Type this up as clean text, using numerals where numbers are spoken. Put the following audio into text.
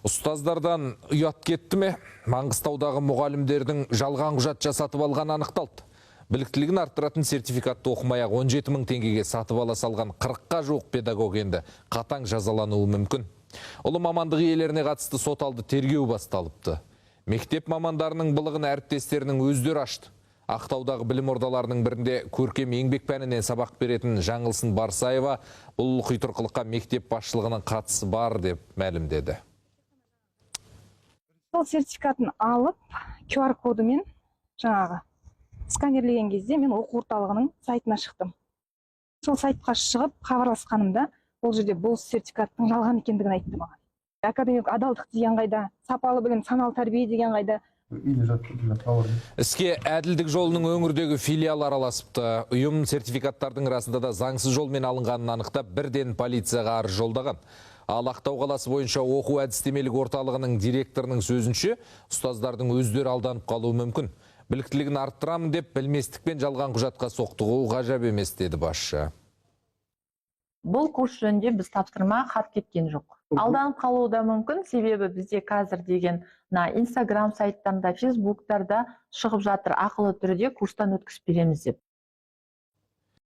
Ұстаздардан ұят кетті ме? Маңғыстаудағы мұғалімдердің жалған құжат жасатып алғаны анықталды. Біліктілігін арттыратын сертификатты оқымай-ақ 17 мың теңгеге сатып ала салған 40-қа жуық педагог енді қатаң жазалануы мүмкін. Ұлы мамандық иелеріне қатысты сот алды тергеу басталыпты. Мектеп мамандарының былығын әріптестерінің өздері ашты. Ақтаудағы білім ордаларының бірінде көркем еңбек пәнінен сабақ беретін Жаңылсын Барсаева бұл құйтырқылыққа мектеп басшылығының қатысы бар деп мәлімдеді. Сол сертификатын алып, QR кодымен жаңағы сканерлеген кезде мен оқу орталығының сайтына шықтым. Сол сайтқа шығып хабарласқанымда бұл жерде бұл сертификаттың жалған екендігін айтты маған. Академик адалдық деген қайда, сапалы білім, саналы тәрбие деген қайда. Іске әділдік жолының өңірдегі филиалы араласыпты. Ұйым сертификаттардың арасында да заңсыз жолмен алынғанын анықтап, бірден полицияға арыз жолдаған. Ал Ақтау қаласы бойынша оқу әдістемелік орталығының директорының сөзінше, ұстаздардың өздері алданып қалуы мүмкін. Біліктілігін арттырамын деп, білместікпен жалған құжатқа соқтығу ғажап емес, деді басшы. Бұл курс жөнінде біз тапсырма хат кеткен жоқ. Алданып қалуы да мүмкін, себебі бізде қазір деген Instagram сайттарында, Facebooktарда шығып жатыр, ақылы түрде курстан өткізіп береміз деп.